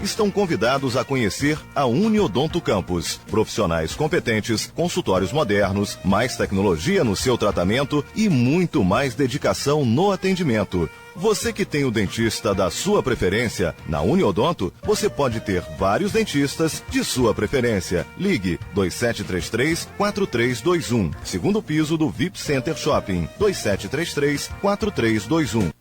estão convidados a conhecer a Uniodonto Campus. Profissionais competentes, consultórios modernos, mais tecnologia no seu tratamento e muito mais dedicação no atendimento. Você que tem o dentista da sua preferência, na Uniodonto, você pode ter vários dentistas de sua preferência. Ligue 2733-4321, segundo piso do VIP Center Shopping, 2733-4321.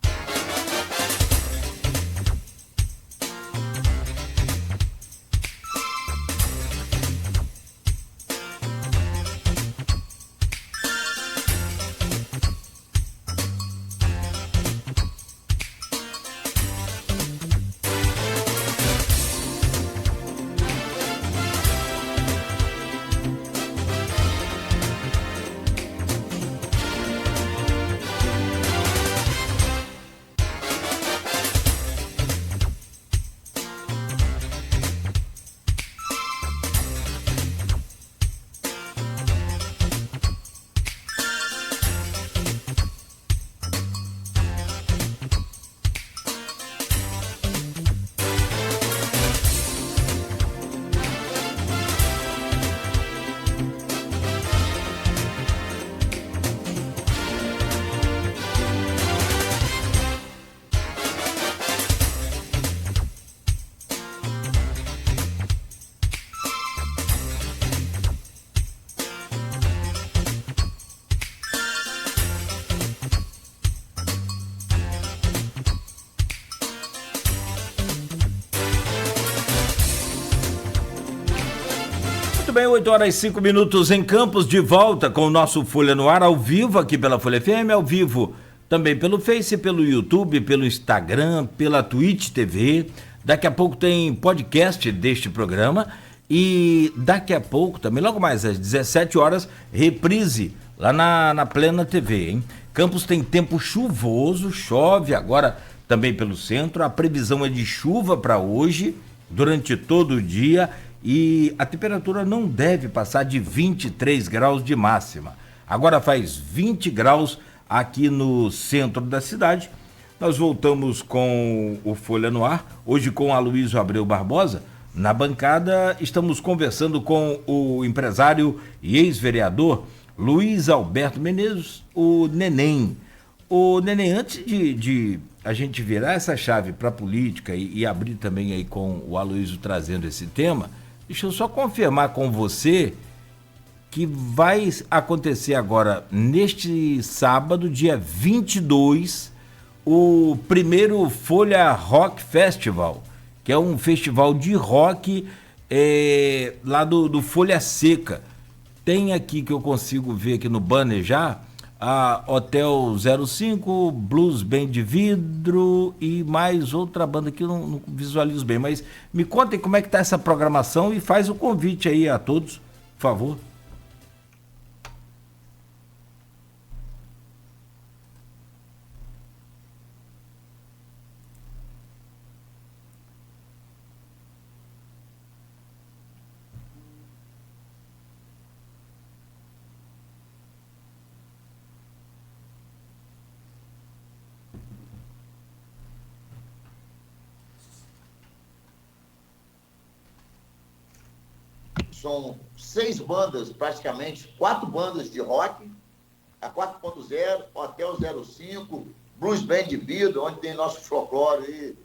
Bem, 8 horas e 5 minutos em Campos, de volta com o nosso Folha no Ar, ao vivo aqui pela Folha FM, ao vivo também pelo Face, pelo YouTube, pelo Instagram, pela Twitch TV. Daqui a pouco tem podcast deste programa e daqui a pouco, também logo mais às 17 horas, reprise lá na Plena TV, hein? Campos tem tempo chuvoso, chove agora também pelo centro, a previsão é de chuva para hoje, durante todo o dia, e a temperatura não deve passar de 23 graus de máxima. Agora faz 20 graus aqui no centro da cidade. Nós voltamos com o Folha no Ar, hoje com Aloysio Abreu Barbosa. Na bancada estamos conversando com o empresário e ex-vereador Luiz Alberto Menezes, o Neném. O Neném, antes de a gente virar essa chave para a política e abrir também aí com o Aloysio trazendo esse tema, deixa eu só confirmar com você que vai acontecer agora, neste sábado, dia 22, o primeiro Folha Rock Festival, que é um festival de rock lá do Folha Seca. Tem aqui que eu consigo ver aqui no banner já, a Hotel 05, Blues Band de Vidro e mais outra banda que eu não visualizo bem, mas me contem como é que tá essa programação e faz o convite aí a todos, por favor. São 6 bandas, praticamente, 4 bandas de rock, a 4.0, Hotel 05, Blues Band de Vidro, onde tem nosso folclore aí,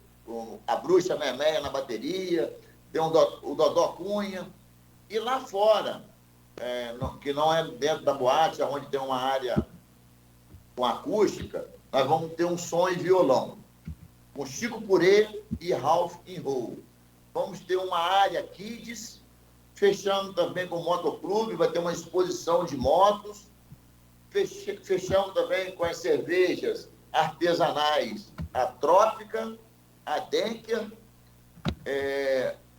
a Bruxa Memeia na bateria, tem o Dodó Cunha, e lá fora, que não é dentro da boate, onde tem uma área com acústica, nós vamos ter um som e violão, com Chico Purê e Ralph Enroll. Vamos ter uma área Kids, fechamos também com o Motoclube, vai ter uma exposição de motos. Fechamos também com as cervejas artesanais, a Trópica, a Denker,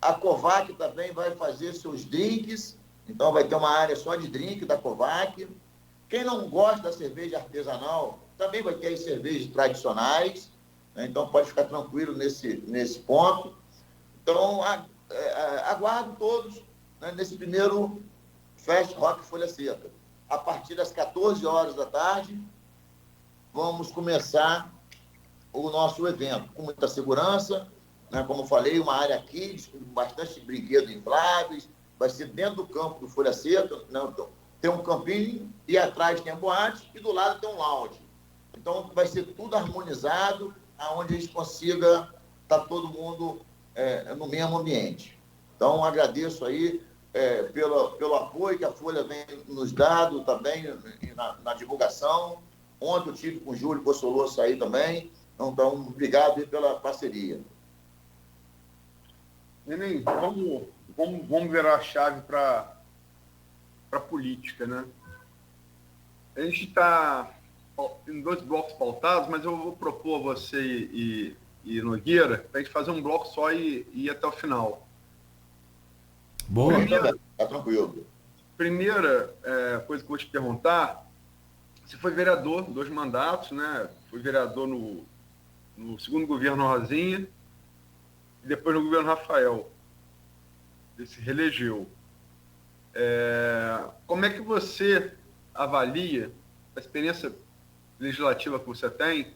a Kovac também vai fazer seus drinks, então vai ter uma área só de drink da Kovac. Quem não gosta da cerveja artesanal, também vai ter as cervejas tradicionais, né? Então pode ficar tranquilo nesse ponto. Então, aguardo todos, né, nesse primeiro Fest Rock Folha Seca. A partir das 14 horas da tarde, vamos começar o nosso evento, com muita segurança, né, como eu falei, uma área kids com bastante brinquedos infláveis, vai ser dentro do campo do Folha Seca, né, então, tem um campinho e atrás tem a boate e do lado tem um lounge. Então vai ser tudo harmonizado, aonde a gente consiga estar todo mundo no mesmo ambiente. Então agradeço aí pelo apoio que a Folha vem nos dando também na divulgação. Ontem eu tive com o Júlio Bossoloso aí também. Então, obrigado aí pela parceria. Neném, vamos virar a chave para a política, né? A gente está em 2 blocos pautados, mas eu vou propor a você e Nogueira para a gente fazer um bloco só e ir até o final. Boa. Tá tranquilo. Primeira coisa que eu vou te perguntar, você foi vereador, 2 mandatos, né? Foi vereador no segundo governo Rosinha e depois no governo Rafael. Ele se reelegeu. Como é que você avalia a experiência legislativa que você tem?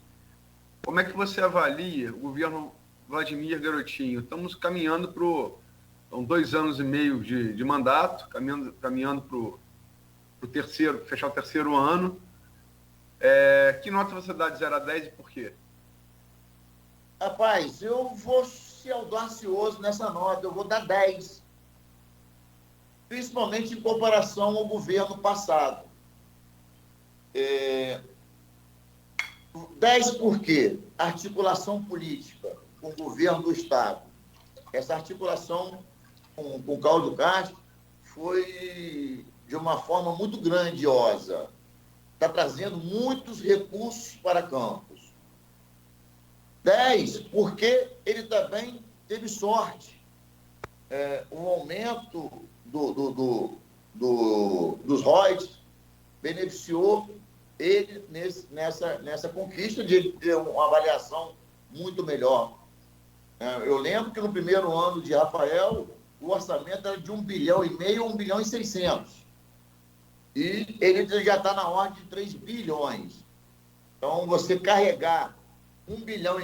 Como é que você avalia o governo Vladimir Garotinho? Estamos caminhando para 2 anos e meio de mandato, caminhando para o terceiro, fechar o 3º ano. Que nota você dá de 0 a 10 e por quê? Rapaz, eu vou ser audacioso nessa nota, eu vou dar 10. Principalmente em comparação ao governo passado. 10 por quê? Articulação política com o governo do Estado. Essa articulação com o Cláudio Castro foi de uma forma muito grandiosa. Está trazendo muitos recursos para Campos. 10, porque ele também teve sorte. O aumento dos royalties beneficiou ele nessa conquista de ter uma avaliação muito melhor. Eu lembro que no primeiro ano de Rafael, o orçamento era de 1,5 bilhão, 1,6 bilhão. E ele já está na ordem de 3 bilhões. Então, você carregar 1,5 bilhão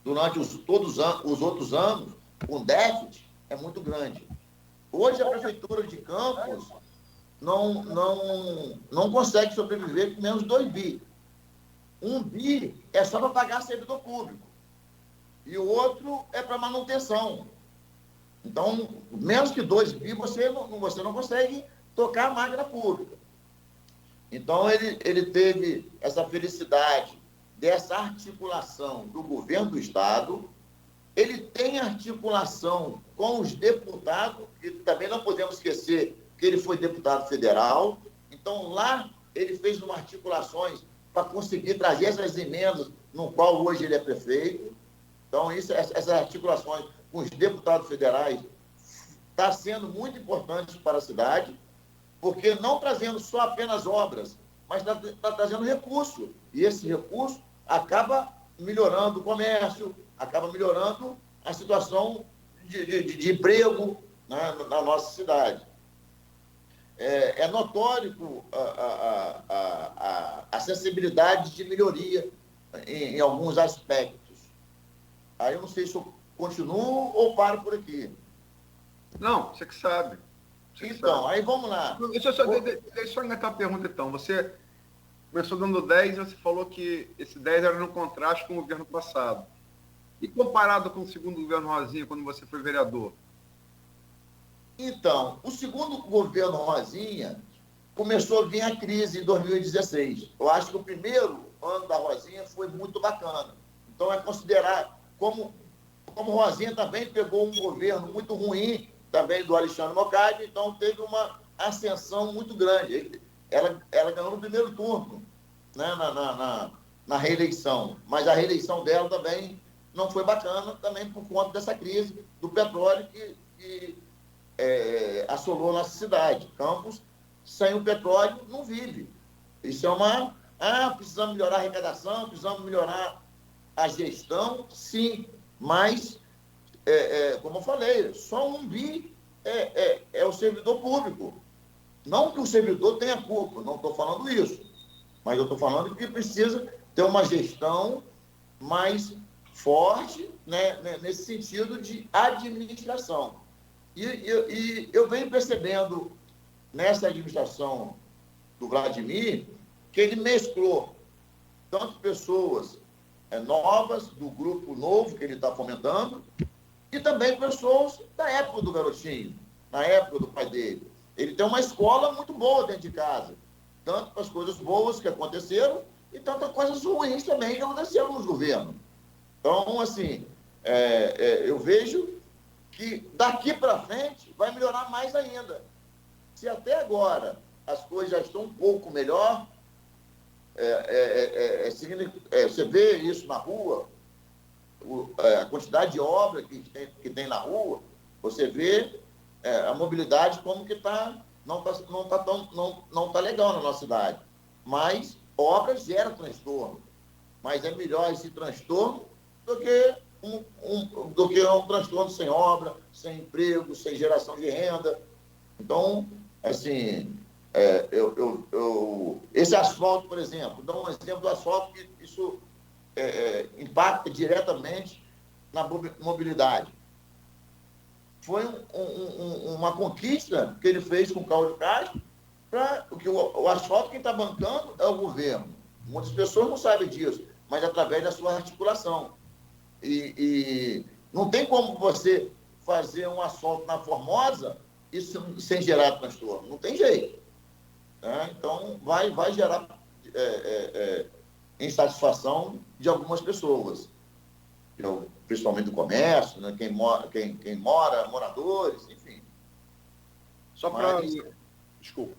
durante todos os outros anos, com déficit, é muito grande. Hoje, a Prefeitura de Campos não consegue sobreviver com menos 2 bi. 1 bi é só para pagar servidor público. E o outro é para manutenção. Então, menos que 2 bi, você não consegue tocar a máquina pública. Então, ele teve essa felicidade dessa articulação do governo do Estado. Ele tem articulação com os deputados, e também não podemos esquecer que ele foi deputado federal. Então, lá, ele fez uma articulações para conseguir trazer essas emendas, no qual hoje ele é prefeito. Então, essas articulações com os deputados federais está sendo muito importante para a cidade, porque não trazendo só apenas obras, mas está trazendo recurso. E esse recurso acaba melhorando o comércio, acaba melhorando a situação de emprego, né, na nossa cidade. É notório a sensibilidade de melhoria em alguns aspectos. Aí eu não sei se eu continuo ou paro por aqui. Não, você que sabe. Então, aí vamos lá. Deixa eu só engatar a pergunta, então. Você começou dando 10 e você falou que esse 10 era no contraste com o governo passado. E comparado com o segundo governo Rosinha, quando você foi vereador? Então, o segundo governo Rosinha começou a vir a crise em 2016. Eu acho que o primeiro ano da Rosinha foi muito bacana. Então, é considerar, como Rosinha também pegou um governo muito ruim, também do Alexandre Mocadi, então teve uma ascensão muito grande. Ela ganhou no primeiro turno, né, na reeleição, mas a reeleição dela também não foi bacana, também por conta dessa crise do petróleo que assolou nossa cidade. Campos, sem o petróleo, não vive. Isso é precisamos melhorar a arrecadação, precisamos melhorar a gestão, sim, mas, como eu falei, só 1 bi é o servidor público. Não que o servidor tenha culpa, não estou falando isso, mas eu estou falando que precisa ter uma gestão mais forte, né, nesse sentido de administração. E eu venho percebendo nessa administração do Vladimir que ele mesclou tanto pessoas novas, do grupo novo que ele está fomentando, e também pessoas da época do garotinho, na época do pai dele. Ele tem uma escola muito boa dentro de casa, tanto para as coisas boas que aconteceram e tanto as coisas ruins também que aconteceram nos governos. Então, assim, eu vejo que daqui para frente vai melhorar mais ainda. Se até agora as coisas já estão um pouco melhor, você vê isso na rua, a quantidade de obra que tem na rua, você vê a mobilidade como que não tá legal na nossa cidade. Mas obra gera transtorno. Mas é melhor esse transtorno do que um transtorno sem obra, sem emprego, sem geração de renda. Então, assim, esse asfalto, por exemplo, dá um exemplo do asfalto que isso impacta diretamente na mobilidade. Foi uma conquista que ele fez com o Cláudio Castro, porque o asfalto quem está bancando é o governo. Muitas pessoas não sabem disso, mas através da sua articulação. E não tem como você fazer um asfalto na Formosa sem gerar transtorno. Não tem jeito. Né? Então, vai gerar insatisfação de algumas pessoas. Principalmente do comércio, né? quem mora, moradores, enfim. Só para... Desculpa.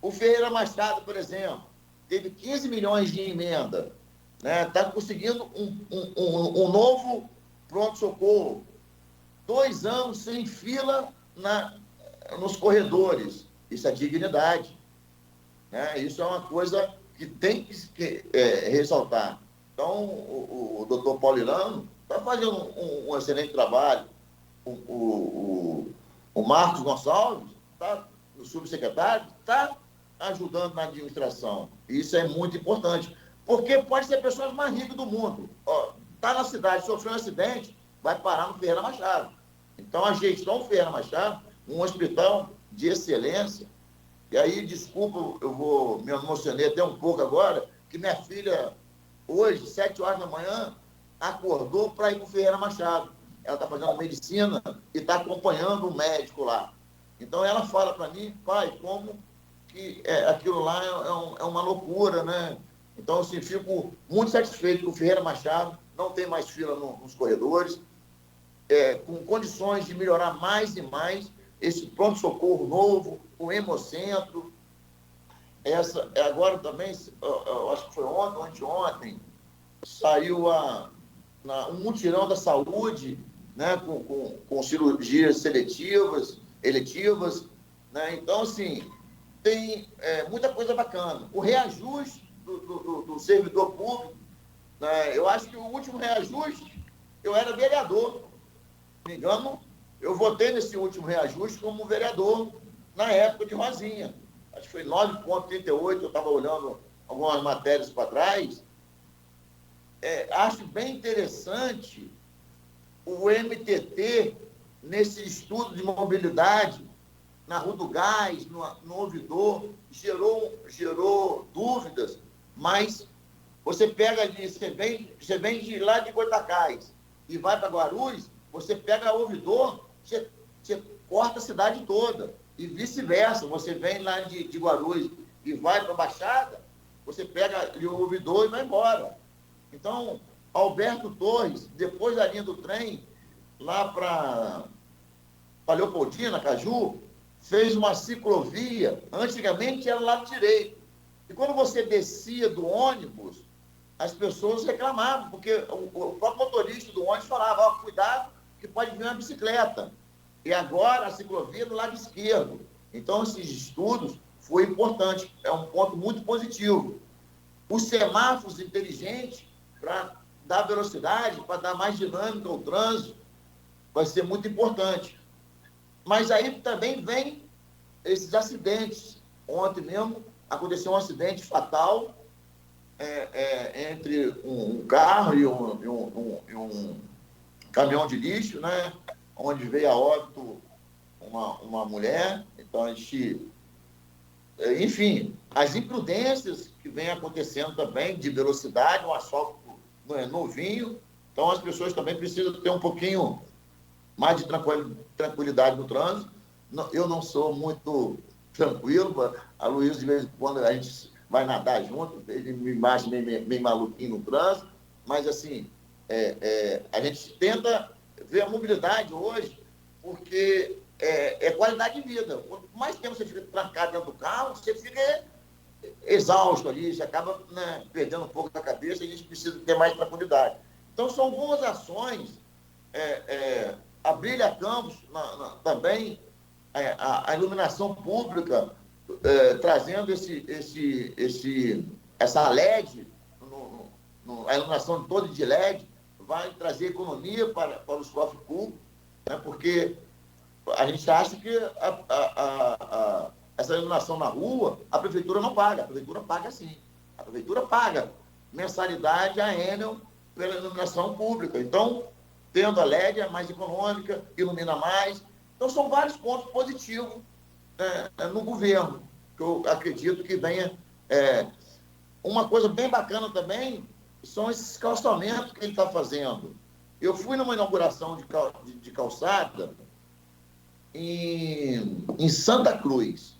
O Ferreira Machado, por exemplo, teve 15 milhões de emenda. Está conseguindo um novo pronto-socorro. 2 anos sem fila nos corredores. Isso é dignidade. Né? Isso é uma coisa que tem que ressaltar. Então, o doutor Paulo Irano está fazendo um excelente trabalho. O Marcos Gonçalves, o subsecretário, está ajudando na administração. Isso é muito importante. Porque pode ser pessoas mais ricas do mundo. Está na cidade, sofreu um acidente, vai parar no Ferreira Machado. Então, a gestão Ferreira Machado, um hospital de excelência. E aí, desculpa, me emocionei até um pouco agora, que minha filha, hoje, 7 horas da manhã, acordou para ir para o Ferreira Machado. Ela está fazendo medicina e está acompanhando o médico lá. Então, ela fala para mim, pai, como que aquilo lá é uma loucura, né? Então, assim, fico muito satisfeito que o Ferreira Machado não tem mais fila nos corredores, com condições de melhorar mais e mais esse pronto-socorro novo, o hemocentro. Agora também, eu acho que foi anteontem, saiu um mutirão da saúde, né, com cirurgias eletivas. Né? Então, assim, tem muita coisa bacana. O reajuste do servidor público, né? Eu acho que o último reajuste, eu era vereador. Se não me engano, eu votei nesse último reajuste como vereador na época de Rosinha. Acho que foi 9,38, eu estava olhando algumas matérias para trás. Acho bem interessante o MTT nesse estudo de mobilidade na Rua do Gás, no ouvidor, gerou dúvidas, mas você pega ali, você vem de lá de Goitacás e vai para Guarulhos, você pega o ouvidor, você corta a cidade toda, e vice-versa, você vem lá de Guarulhos e vai para a Baixada, você pega ali o ouvidor e vai embora. Então, Alberto Torres, depois da linha do trem, lá para Leopoldina, Caju, fez uma ciclovia, antigamente era lado direito. E quando você descia do ônibus, as pessoas reclamavam, porque o próprio motorista do ônibus falava, cuidado que pode vir uma bicicleta. E agora a ciclovia do lado esquerdo. Então, esses estudos foi importante, é um ponto muito positivo. Os semáforos inteligentes, para dar velocidade, para dar mais dinâmica ao trânsito, vai ser muito importante. Mas aí também vem esses acidentes. Ontem mesmo aconteceu um acidente fatal entre um carro e um caminhão de lixo, né? Onde veio a óbito uma mulher. Então, a gente... Enfim, as imprudências que vêm acontecendo também, de velocidade, um asfalto novinho. Então, as pessoas também precisam ter um pouquinho mais de tranquilidade no trânsito. Eu não sou muito tranquilo. A Luísa, de vez em quando, a gente vai nadar junto, ele me acha meio maluquinho no trânsito. Mas, assim, a gente tenta ver a mobilidade hoje, porque é qualidade de vida. Quanto mais tempo você fica trancado dentro do carro, você fica exausto ali, você acaba, né, perdendo um pouco da cabeça, e a gente precisa ter mais tranquilidade. Então, são algumas ações. A Brilha Campos também, a iluminação pública, trazendo essa LED, a iluminação toda de LED, vai trazer economia para os cofres públicos, né, porque a gente acha que essa iluminação na rua, a prefeitura não paga. A prefeitura paga sim. A prefeitura paga mensalidade a Enel pela iluminação pública. Então, tendo a LED, é mais econômica, ilumina mais. Então, são vários pontos positivos no governo, que eu acredito que venha. Uma coisa bem bacana também são esses calçamentos que ele está fazendo. Eu fui numa inauguração de calçada em Santa Cruz.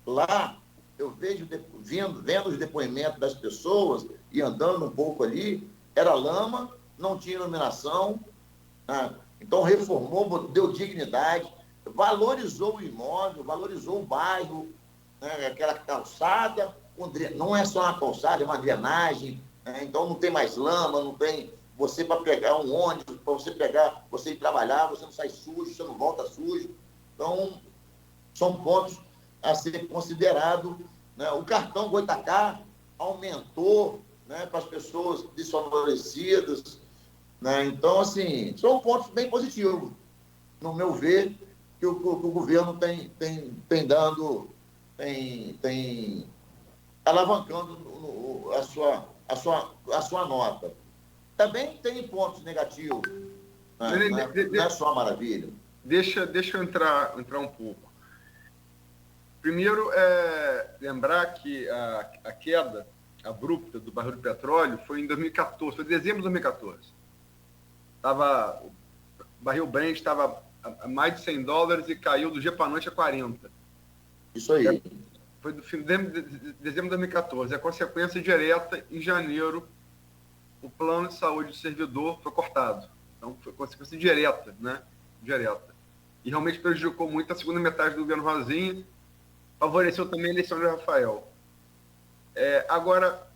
Lá, eu vendo os depoimentos das pessoas e andando um pouco ali, era lama, não tinha iluminação, né? Então reformou, deu dignidade, valorizou o imóvel, valorizou o bairro, né? Aquela calçada, não é só uma calçada, é uma drenagem, né? Então não tem mais lama, não tem... Você, para pegar um ônibus, para você ir trabalhar, você não sai sujo, você não volta sujo. Então, são pontos a ser considerado, né? O cartão Goitacá aumentou, né, para as pessoas desfavorecidas, né? Então, assim, são pontos bem positivos, no meu ver, que o governo tem dando, tem alavancando a sua nota. Também tem pontos negativos, né? Não é só maravilha. Deixa eu entrar um pouco. Primeiro, lembrar que a queda abrupta do barril de petróleo foi em 2014, foi em dezembro de 2014. O barril Brent estava a mais de $100 e caiu do dia para a noite a 40. Isso aí. Foi do fim de dezembro de 2014. A consequência direta, em janeiro, o plano de saúde do servidor foi cortado. Então, foi consequência direta, né? Direta. E realmente prejudicou muito a segunda metade do governo Rosinha, favoreceu também a eleição de Rafael. Agora,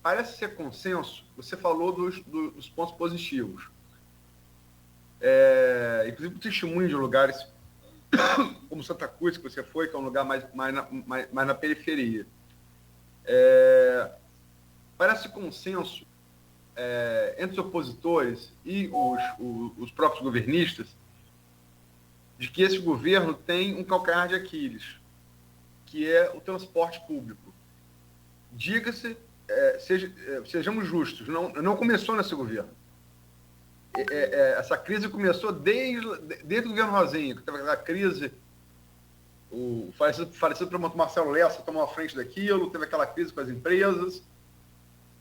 parece ser consenso, você falou dos pontos positivos. Inclusive, o testemunho de lugares como Santa Cruz, que você foi, que é um lugar mais na periferia. Parece consenso entre os opositores e os próprios governistas de que esse governo tem um calcanhar de Aquiles, que é o transporte público. Diga-se, sejamos justos, não começou nesse governo. Essa crise começou desde o governo Rosinha, que teve aquela crise, o falecido promotor Marcelo Lessa tomou a frente daquilo, teve aquela crise com as empresas.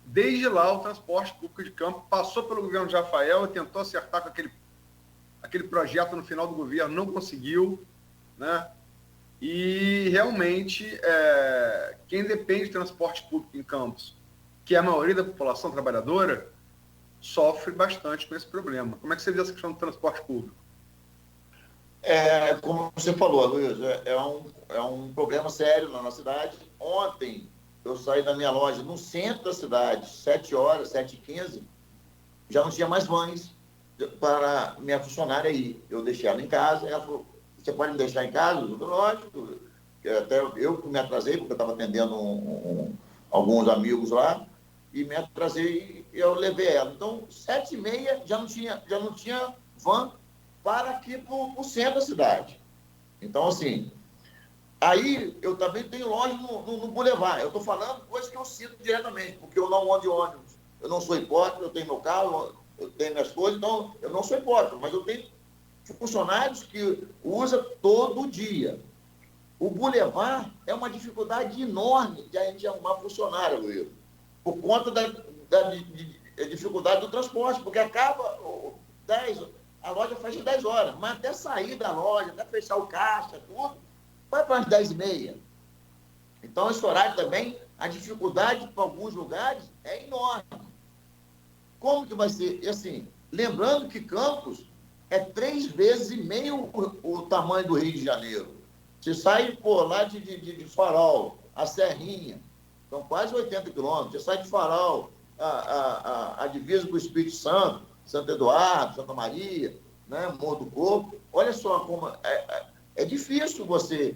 Desde lá, o transporte público de campo passou pelo governo de Rafael e tentou acertar com aquele projeto no final do governo, não conseguiu, né? E realmente, quem depende de transporte público em Campos, que é a maioria da população trabalhadora, sofre bastante com esse problema. Como é que você vê essa questão do transporte público? Como você falou, Luiz, é um problema sério na nossa cidade. Ontem, eu saí da minha loja no centro da cidade, 7h, 7h15, já não tinha mais vans para minha funcionária ir. Eu deixei ela em casa, ela falou, você pode me deixar em casa? Lógico. Até eu me atrasei, porque eu estava atendendo alguns amigos lá, e me atrasei e eu levei ela. Então, 7h30 já não tinha van para aqui para o centro da cidade. Então, assim, Aí eu também tenho loja no Boulevard. Eu estou falando coisas que eu sinto diretamente, porque eu não ando de ônibus. Eu não sou hipócrita, eu tenho meu carro, eu tenho minhas coisas, então eu não sou hipócrita, mas eu tenho funcionários que usam todo dia. O Boulevard é uma dificuldade enorme de a gente arrumar funcionário, Luiz, por conta da dificuldade do transporte, porque acaba 10, a loja fecha 10 horas, mas até sair da loja, até fechar o caixa, tudo, vai para as 10h30. Então, esse horário também, a dificuldade para alguns lugares é enorme. Como que vai ser? E assim, lembrando que Campos é 3,5 vezes o tamanho do Rio de Janeiro. Você sai lá de Farol, a Serrinha, são quase 80 quilômetros. Você sai de Farol, a divisa com o Espírito Santo, Santo Eduardo, Santa Maria, né, Morro do Corpo. Olha só como é difícil você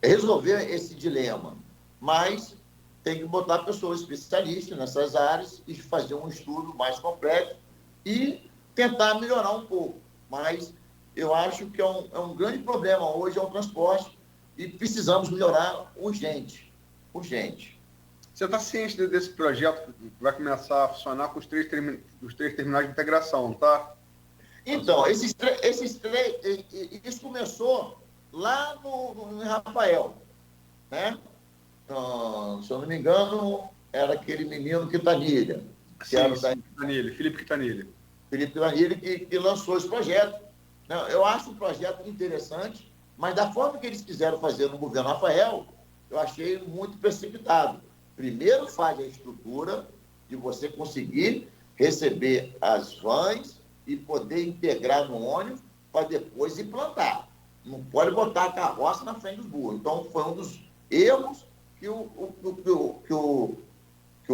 resolver esse dilema, mas tem que botar pessoas especialistas nessas áreas e fazer um estudo mais complexo e tentar melhorar um pouco. Mas eu acho que é um grande problema hoje, é o transporte, e precisamos melhorar urgente. Urgente. Você está ciente desse projeto que vai começar a funcionar com os três terminais de integração, tá? Então, isso começou lá no Rafael, né? Se eu não me engano, era aquele menino Quintanilha. Felipe Quintanilha. Felipe Quintanilha que lançou esse projeto. Eu acho um projeto interessante, mas da forma que eles quiseram fazer no governo Rafael, eu achei muito precipitado. Primeiro faz a estrutura de você conseguir receber as vans e poder integrar no ônibus para depois implantar. Não pode botar a carroça na frente dos burros. Então, foi um dos erros que o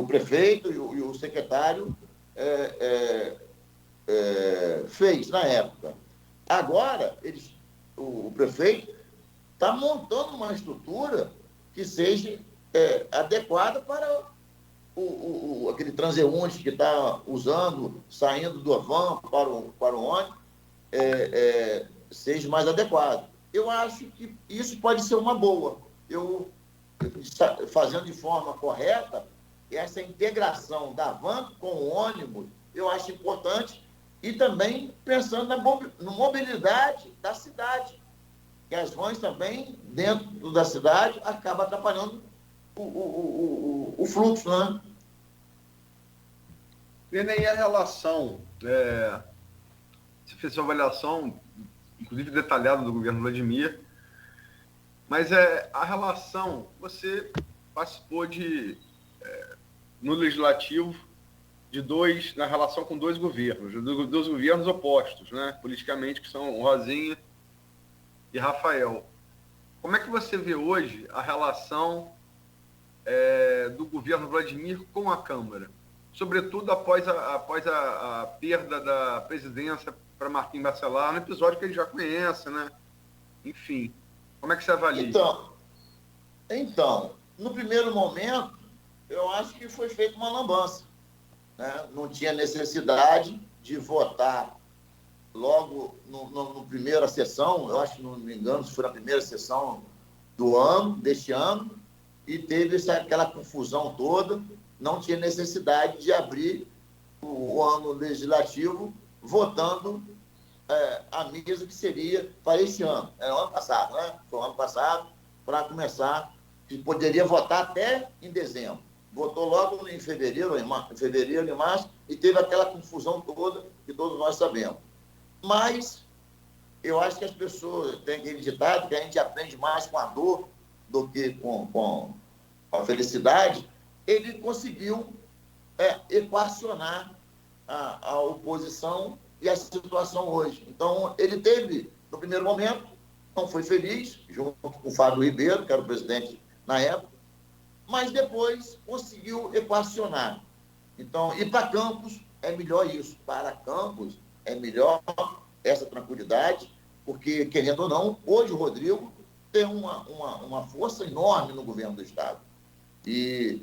prefeito e o secretário fez na época. Agora, o prefeito está montando uma estrutura que seja adequada para aquele transeunte que está usando, saindo do van para o ônibus, seja mais adequado. Eu acho que isso pode ser uma boa. Fazendo de forma correta, essa integração da van com o ônibus, eu acho importante, e também pensando na mobilidade da cidade, que as vans também, dentro da cidade, acabam atrapalhando o fluxo, né? E nem a relação, você fez uma avaliação, inclusive detalhada, do governo Vladimir, mas a relação, você participou no legislativo na relação com dois governos, dois governos opostos, né, politicamente, que são Rosinha e Rafael. Como é que você vê hoje a relação do governo Vladimir com a Câmara? Sobretudo após a perda da presidência para Martim Bacelar, no episódio que ele já conhece, né? Enfim, como é que você avalia? Então, no primeiro momento, eu acho que foi feita uma lambança, né? Não tinha necessidade de votar logo no primeira sessão, eu acho que, não me engano, se foi na primeira sessão deste ano, e teve aquela confusão toda. Não tinha necessidade de abrir o ano legislativo votando a mesa que seria para este ano. Era o ano passado, né? Foi o ano passado, para começar, que poderia votar até em dezembro. Votou logo em fevereiro, em março, e teve aquela confusão toda que todos nós sabemos. Mas eu acho que as pessoas têm aquele ditado que a gente aprende mais com a dor do que com a felicidade. Ele conseguiu equacionar a oposição e a situação hoje. Então, ele teve, no primeiro momento, não foi feliz, junto com o Fábio Ribeiro, que era o presidente na época, mas depois conseguiu equacionar. Então, e para Campos é melhor isso. Para Campos é melhor essa tranquilidade, porque, querendo ou não, hoje o Rodrigo tem uma força enorme no governo do Estado. E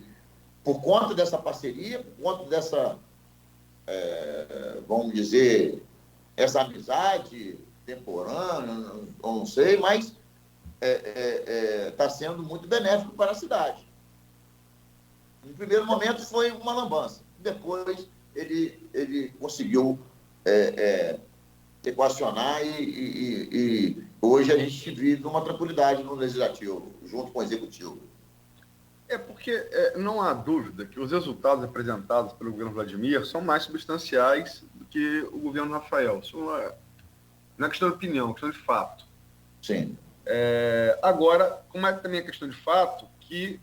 por conta dessa parceria, por conta dessa, vamos dizer, essa amizade, temporâneo, eu não sei, mas está sendo muito benéfico para a cidade. No primeiro momento foi uma lambança, depois ele conseguiu equacionar e hoje a gente vive uma tranquilidade no Legislativo, junto com o Executivo. Porque não há dúvida que os resultados apresentados pelo governo Vladimir são mais substanciais do que o governo Rafael. Isso não é questão de opinião, é questão de fato. Sim. Agora, como é também a questão de fato que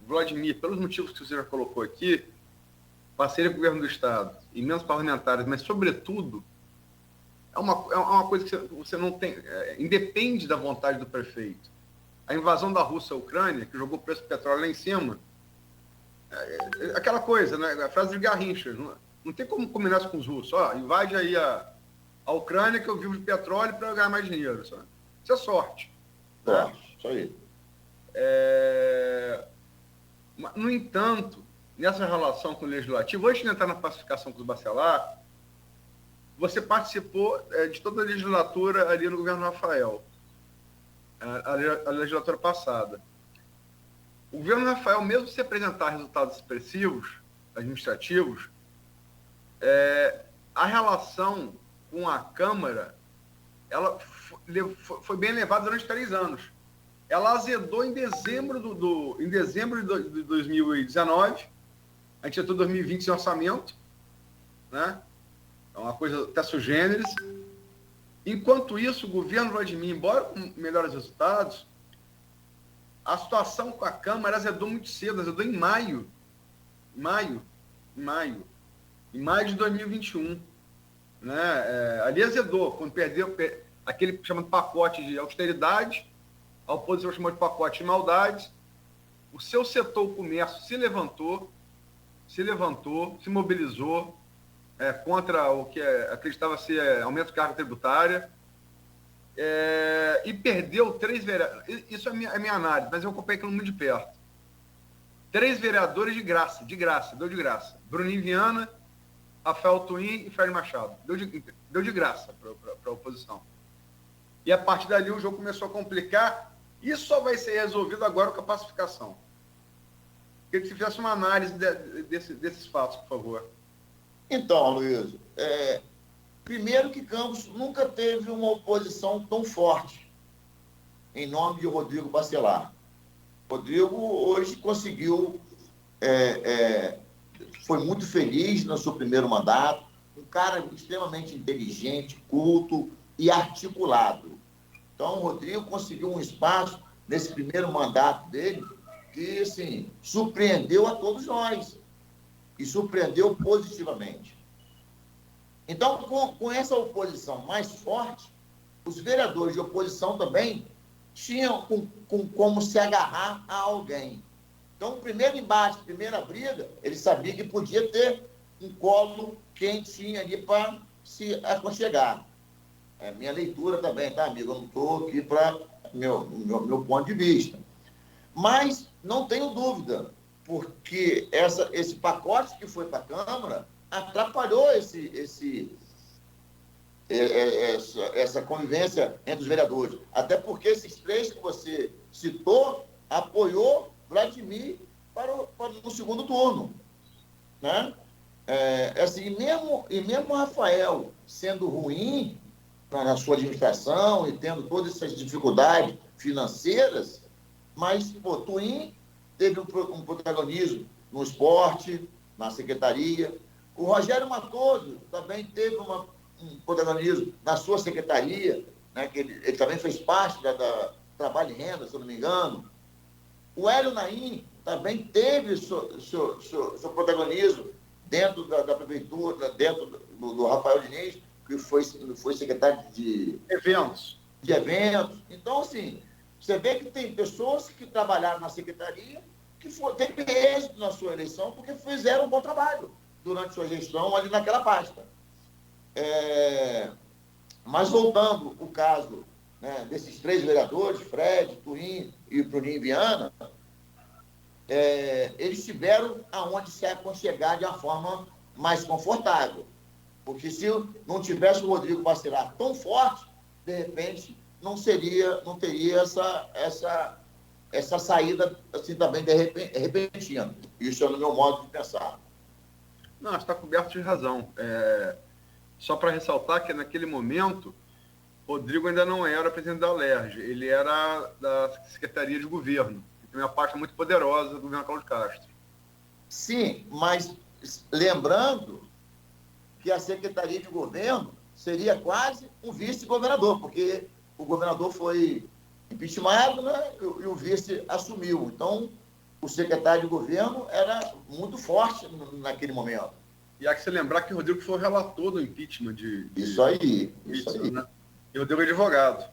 Vladimir, pelos motivos que você já colocou aqui, parceria com o governo do Estado, emendas parlamentares, mas, sobretudo, é uma coisa que você não tem... independe da vontade do prefeito. A invasão da Rússia à Ucrânia, que jogou o preço do petróleo lá em cima, aquela coisa, né? A frase de Garrincha, não tem como combinar isso com os russos. Invade aí a Ucrânia, que eu vivo de petróleo para ganhar mais dinheiro. Sabe? Isso é sorte. Né? Isso aí. No entanto, nessa relação com o Legislativo, antes de entrar na pacificação com os Bacelar, você participou de toda a legislatura ali no governo Rafael, a legislatura passada. O governo Rafael, mesmo se apresentar resultados expressivos, administrativos, a relação com a Câmara, ela foi bem levada durante 3 anos. Ela azedou em dezembro de 2019, a gente entrou em 2020 sem orçamento, né? É uma coisa até sui generis. Enquanto isso, o governo Vladimir, embora com melhores resultados, a situação com a Câmara azedou muito cedo, azedou em maio de 2021. Né? Ali azedou, quando perdeu aquele chamado pacote de austeridade, a oposição chamou de pacote de maldades, o seu setor, o comércio, se levantou, se mobilizou contra o que acreditava ser aumento de carga tributária, e perdeu 3 vereadores. Isso é a minha análise, mas eu acompanhei aquilo muito de perto. 3 vereadores de graça, deu de graça. Bruninho Viana, Rafael Twin e Fred Machado. Deu de graça para a oposição. E a partir dali o jogo começou a complicar. Isso só vai ser resolvido agora com a pacificação. Queria que você fizesse uma análise desses fatos, por favor. Então, Luiz, primeiro que Campos nunca teve uma oposição tão forte em nome de Rodrigo Bacelar. Rodrigo hoje conseguiu, foi muito feliz no seu primeiro mandato, um cara extremamente inteligente, culto e articulado. Então, o Rodrigo conseguiu um espaço nesse primeiro mandato dele que, assim, surpreendeu a todos nós e surpreendeu positivamente. Então, com essa oposição mais forte, os vereadores de oposição também tinham como se agarrar a alguém. Então, o primeiro embate, a primeira briga, ele sabia que podia ter um colo quentinho ali para se aconchegar. É minha leitura também, tá, amigo? Eu não estou aqui para meu ponto de vista. Mas não tenho dúvida, porque esse pacote que foi para a Câmara atrapalhou essa convivência entre os vereadores. Até porque esses 3 que você citou apoiou Vladimir para o segundo turno. Né? E mesmo Rafael sendo ruim na sua administração e tendo todas essas dificuldades financeiras, mas Twin teve um protagonismo no esporte, na secretaria. O Rogério Matoso também teve um protagonismo na sua secretaria, né, que ele também fez parte da Trabalho e Renda, se eu não me engano. O Hélio Naim também teve seu protagonismo dentro da prefeitura, dentro do Rafael Diniz, que foi secretário de eventos. Então, assim, você vê que tem pessoas que trabalharam na secretaria que teve êxito na sua eleição porque fizeram um bom trabalho durante sua gestão ali naquela pasta. Mas voltando o caso, né, desses 3 vereadores, Fred, Twin e Bruninho Viana, eles tiveram aonde se aconchegar de uma forma mais confortável. Porque se não tivesse o Rodrigo Bacelar tão forte, de repente, não teria essa saída assim também repentina. Isso é no meu modo de pensar. Não, está coberto de razão. Só para ressaltar que naquele momento, Rodrigo ainda não era presidente da UERJ, ele era da Secretaria de Governo, que tem uma parte muito poderosa do governo Cláudio Castro. Sim, mas lembrando que a Secretaria de Governo seria quase um vice-governador, porque o governador foi impeachmentado, né, e o vice assumiu. Então, o secretário de governo era muito forte naquele momento. E há que se lembrar que o Rodrigo foi o relator do impeachment Isso aí. Né? E o Rodrigo é advogado.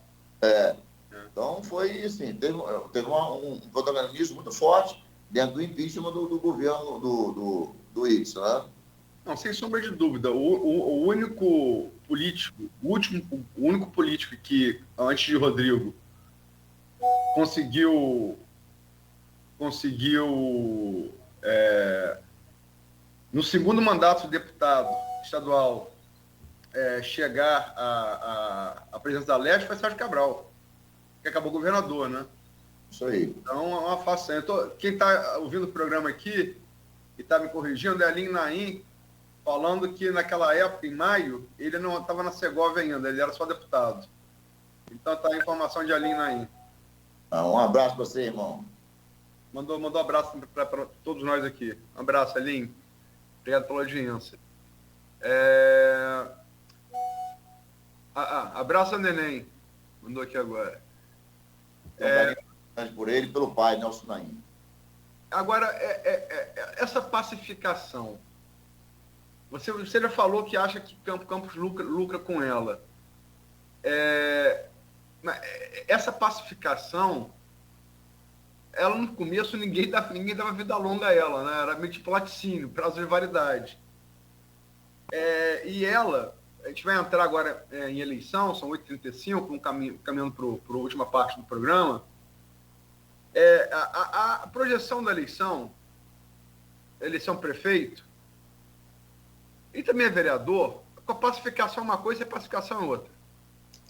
Então, foi assim, teve um protagonismo muito forte dentro do impeachment do governo do Ibsen, né? Não, sem sombra de dúvida. O único político, o único político que, antes de Rodrigo, conseguiu no segundo mandato de deputado estadual, chegar à presidência da Leste foi Sérgio Cabral, que acabou governador, né? Isso aí. Então, é uma façanha. Quem está ouvindo o programa aqui e está me corrigindo é Alim Naim, falando que naquela época, em maio, ele não estava na Segóvia ainda, ele era só deputado. Então, está a informação de Alim Naim. Um abraço para você, irmão. Mandou um abraço para todos nós aqui. Um abraço, Alim. Obrigado pela audiência. Abraço a Neném. Mandou aqui agora. Por ele e pelo pai, Nelson Naim. Agora, essa pacificação. Você já falou que acha que Campos lucra com ela. Essa pacificação, ela no começo ninguém dava vida longa a ela, né? Era meio tipo laticínio, prazo de validade. E ela, a gente vai entrar agora em eleição, são 8h35, caminhando para a última parte do programa. A projeção da eleição prefeito, e também é vereador, a pacificação é uma coisa e a pacificação é outra,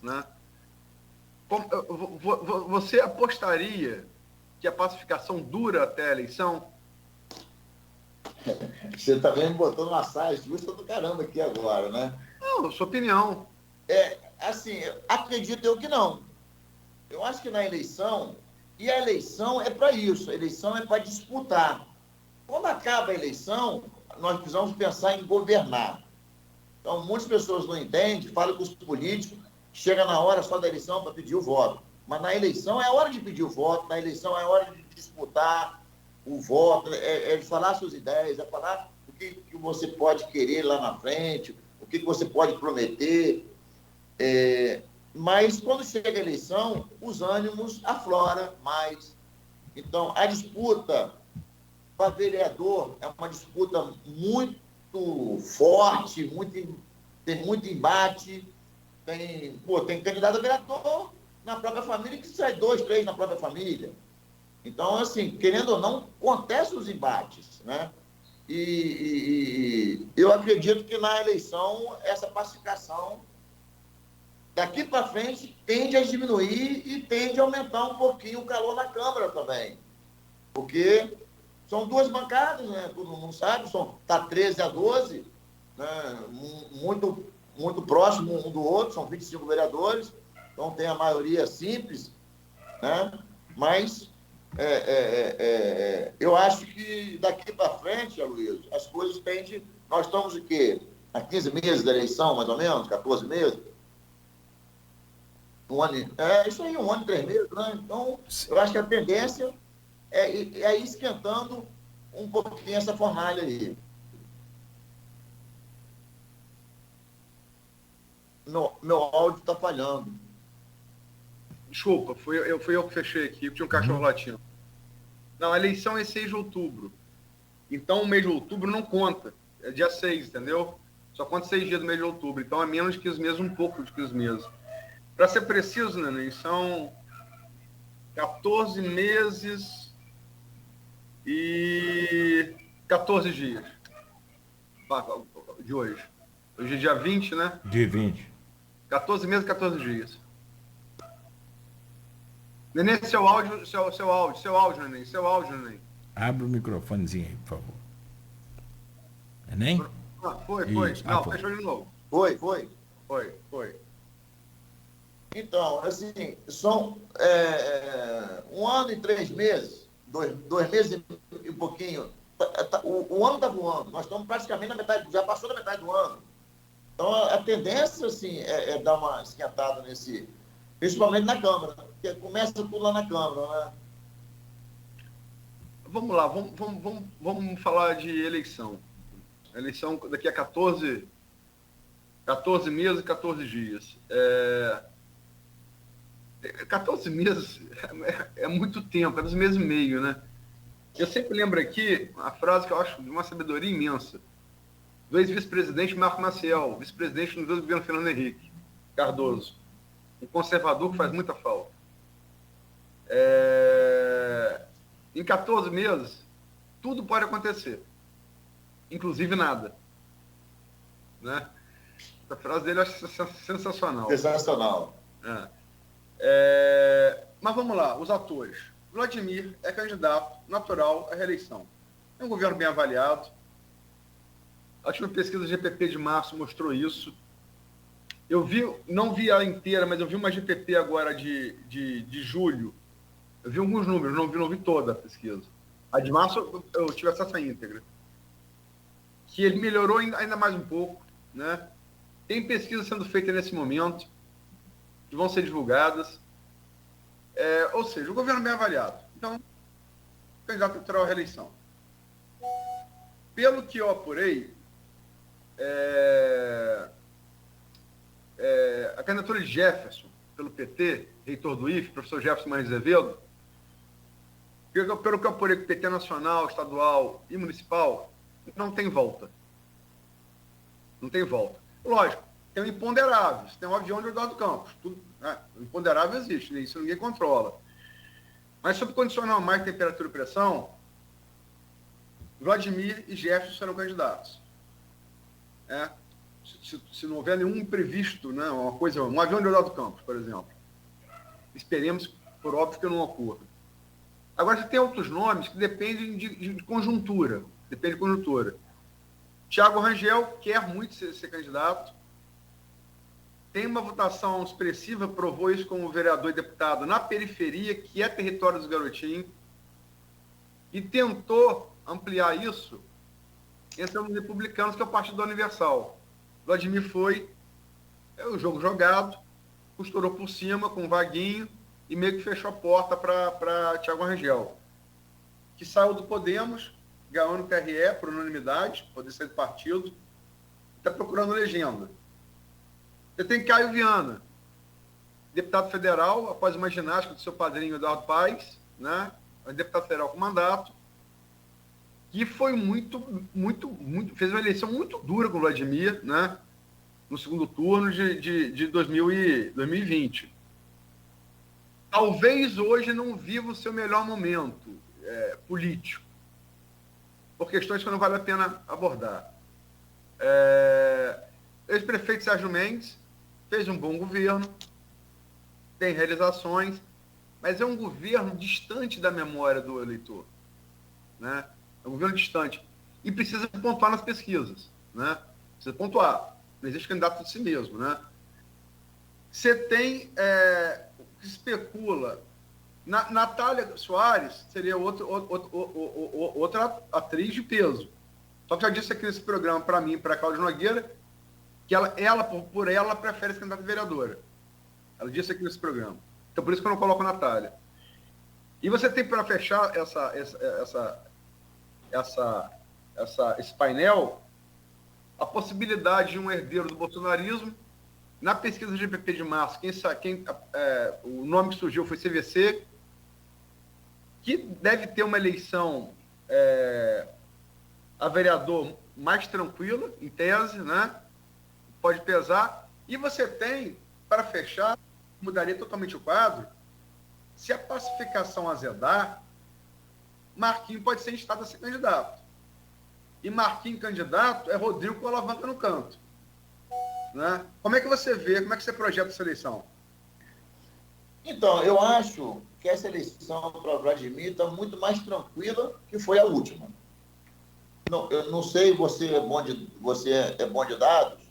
né? Você apostaria que a pacificação dura até a eleição? Você também me botou numa saia justa do caramba aqui agora, né? Não, sua opinião. Assim, acredito eu que não. Eu acho que na eleição, e a eleição é para isso, a eleição é para disputar. Quando acaba a eleição, nós precisamos pensar em governar. Então, muitas pessoas não entendem, falam que os políticos chegam na hora só da eleição para pedir o voto. Mas na eleição é a hora de pedir o voto, na eleição é a hora de disputar o voto, é de falar suas ideias, é falar o que você pode querer lá na frente, o que você pode prometer. Mas quando chega a eleição, os ânimos afloram mais. Então, a disputa para vereador é uma disputa muito forte, tem muito embate. Tem candidato a vereador na própria família que sai 2, 3 na própria família. Então, assim, querendo ou não, acontecem os embates, né? E eu acredito que na eleição essa pacificação daqui para frente tende a diminuir e tende a aumentar um pouquinho o calor na Câmara também. Porque são duas bancadas, né? Todo mundo sabe, está 13-12, né? Muito próximo um do outro, são 25 vereadores, então tem a maioria simples, né? Mas eu acho que daqui para frente, Aloysio, as coisas tendem... Nós estamos o quê? Há 15 meses da eleição, mais ou menos, 14 meses? Isso aí, 1 ano e 3 meses, né? Então, eu acho que a tendência é ir esquentando um pouquinho essa fornalha aí. Meu áudio está falhando. Desculpa, fui eu que fechei aqui, tinha um cachorro latindo. Não, a eleição é 6 de outubro. Então, o mês de outubro não conta. É dia 6, entendeu? Só conta 6 dias do mês de outubro. Então, é menos de 15 meses, um pouco de 15 meses. Para ser preciso, Neném, são 14 meses e 14 dias de hoje. Hoje é dia 20, né? Dia 20. 14 meses e 14 dias. Neném, seu áudio, Neném, seu áudio, Neném. Abre o microfonezinho aí, por favor. Neném? Foi. Isso. Não, Foi. fechou de novo. Foi. Foi. Então, assim, são 1 ano e 3 meses, 2 meses e um pouquinho. O ano está voando, nós estamos praticamente na metade, já passou da metade do ano. Então, a tendência, assim, é dar uma esquentada nesse, principalmente na Câmara, porque começa tudo lá na Câmara, né? Vamos lá, vamos falar de eleição. Eleição daqui a 14 meses e 14 dias. 14 meses é muito tempo, 14 meses e meio, né? Eu sempre lembro aqui uma frase que eu acho de uma sabedoria imensa, do ex-vice-presidente Marco Maciel, vice-presidente no governo Fernando Henrique Cardoso, um conservador que faz muita falta. Em 14 meses, tudo pode acontecer, inclusive nada. Né? A frase dele eu acho sensacional. Sensacional. Mas vamos lá, os atores. Vladimir é candidato natural à reeleição. É um governo bem avaliado. A última pesquisa do GPP de março mostrou isso. Eu não vi ela inteira, mas eu vi uma GPP agora de julho. Eu vi alguns números, não vi toda a pesquisa. A de março eu tive acesso à íntegra. Que ele melhorou ainda mais um pouco, né? Tem pesquisas sendo feitas nesse momento, que vão ser divulgadas. Ou seja, o governo bem avaliado. Então, candidato natural à reeleição. Pelo que eu apurei, a candidatura de Jefferson, pelo PT, reitor do IFE, professor Jefferson Martins Azevedo, pelo que eu apurei com o PT nacional, estadual e municipal, não tem volta. Não tem volta. Lógico, tem o imponderável, tem o avião de Eduardo Campos. Tudo, né? O imponderável existe, né? Isso ninguém controla. Mas sob condicional mais temperatura e pressão, Vladimir e Jefferson serão candidatos. Se não houver nenhum imprevisto, né? Um avião de Eduardo Campos, por exemplo. Esperemos, por óbvio, que não ocorra. Agora, você tem outros nomes que dependem de conjuntura. Depende de conjuntura. Tiago Rangel quer muito ser candidato. Tem uma votação expressiva, provou isso como vereador e deputado na periferia, que é território dos Garotinhos, e tentou ampliar isso entre os republicanos, que é o Partido Universal. Vladimir foi, o jogo jogado, costurou por cima com o Vaguinho e meio que fechou a porta para Tiago Rangel, que saiu do Podemos, ganhou no TRE por unanimidade, poder sair do partido, está procurando legenda. Você tem Caio Viana, deputado federal, após uma ginástica do seu padrinho Eduardo Paes, né? Deputado federal com mandato, que foi fez uma eleição muito dura com o Vladimir, né? No segundo turno de 2020. Talvez hoje não viva o seu melhor momento político, por questões que não vale a pena abordar. Ex-prefeito Sérgio Mendes fez um bom governo, tem realizações, mas é um governo distante da memória do eleitor. Né? É um governo distante. E precisa pontuar nas pesquisas. Né? Precisa pontuar. Não existe candidato de si mesmo. Né? Você tem o que especula. Natália Soares seria outra atriz de peso. Só que já disse aqui nesse programa, para mim e para a Cláudia Nogueira, que ela prefere ser candidata a vereadora. Ela disse aqui nesse programa. Então, por isso que eu não coloco a Natália. E você tem, para fechar esse painel, a possibilidade de um herdeiro do bolsonarismo. Na pesquisa do GPP de março, o nome que surgiu foi CVC, que deve ter uma eleição a vereador mais tranquila, em tese, né? Pode pesar. E você tem, para fechar, mudaria totalmente o quadro, se a pacificação azedar, Marquinhos pode ser instado a ser candidato. E Marquinhos candidato é Rodrigo com alavanca no canto. Né? Como é que você vê, como é que você projeta essa eleição? Então, eu acho que essa eleição para Vladimir está muito mais tranquila que foi a última. Não, eu não sei, você é bom de dados,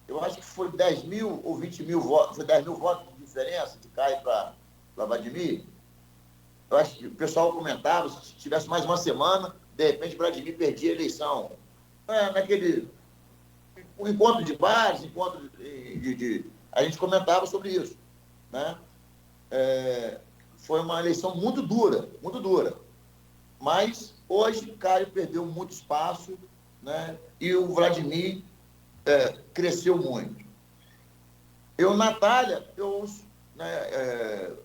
eu acho que foi 10 mil ou 20 mil votos, foi 10 mil votos de diferença que cai para Vladimir. Eu acho que o pessoal comentava, se tivesse mais uma semana, de repente Vladimir perdia a eleição. Naquele encontro de bares, encontro a gente comentava sobre isso, né? Foi uma eleição muito dura, mas hoje o Caio perdeu muito espaço, né? E o Vladimir cresceu muito. Natália,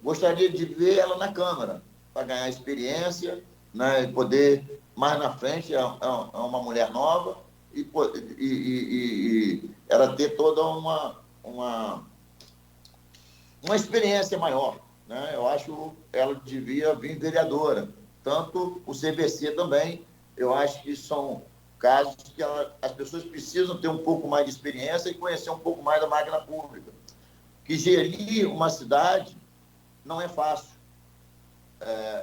gostaria de ver ela na Câmara, para ganhar experiência, né? E poder, mais na frente, é uma mulher nova, e ela ter toda uma experiência maior, né? Eu acho que ela devia vir vereadora. Tanto o CBC também, eu acho que são casos que as pessoas precisam ter um pouco mais de experiência e conhecer um pouco mais da máquina pública. Que gerir uma cidade não é fácil.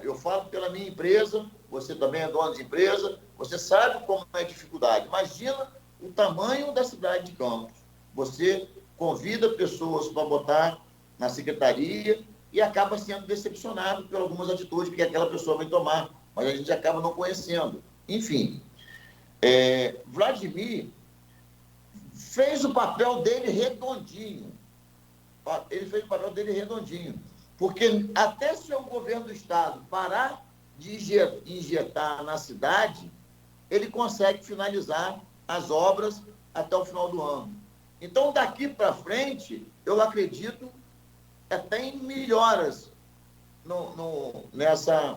Eu falo pela minha empresa, você também é dono de empresa, você sabe como é a dificuldade. Imagina o tamanho da cidade de Campos. Você convida pessoas para botar na secretaria e acaba sendo decepcionado por algumas atitudes que aquela pessoa vai tomar, mas a gente acaba não conhecendo. Enfim, Vladimir fez o papel dele redondinho. Ele fez o papel dele redondinho. Porque até se o governo do Estado parar de injetar na cidade, ele consegue finalizar as obras até o final do ano. Então, daqui para frente, eu acredito até em melhoras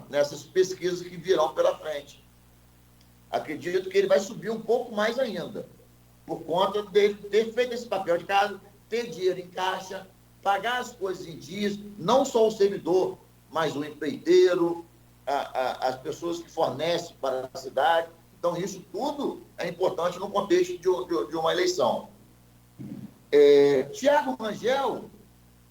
nessas pesquisas que virão pela frente. Acredito que ele vai subir um pouco mais ainda, por conta de ter feito esse papel de casa, ter dinheiro em caixa, pagar as coisas em dias, não só o servidor, mas o empreiteiro, as pessoas que fornecem para a cidade. Então, isso tudo é importante no contexto de uma eleição. Tiago Rangel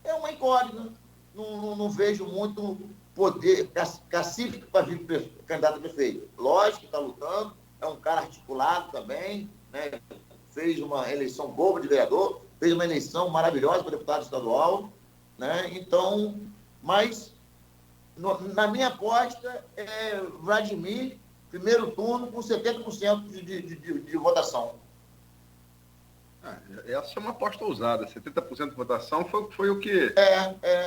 é uma incógnita. Não vejo muito poder, cacife para vir candidato a prefeito. Lógico que está lutando, é um cara articulado também, né? Fez uma eleição boa de vereador, fez uma eleição maravilhosa para deputado estadual, né? Então, mas na minha aposta é Vladimir, primeiro turno, com 70% de votação. Essa é uma aposta ousada. 70% de votação foi o que...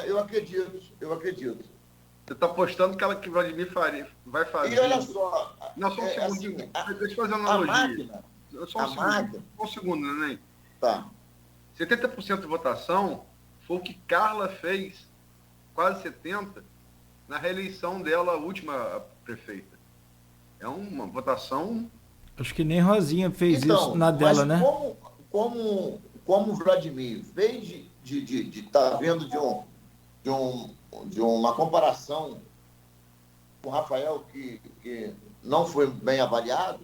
Eu acredito. Você está apostando que Vladimir vai fazer... E olha só... Não, só um segundinho. Deixa eu fazer uma analogia. Só um segundo, Neném. Tá. 70% de votação foi o que Carla fez, quase 70%, na reeleição dela, a última prefeita. É uma votação... Acho que nem Rosinha fez isso na dela, né? Como o Vladimir, em vez de estar vendo de uma comparação com o Rafael, que não foi bem avaliado,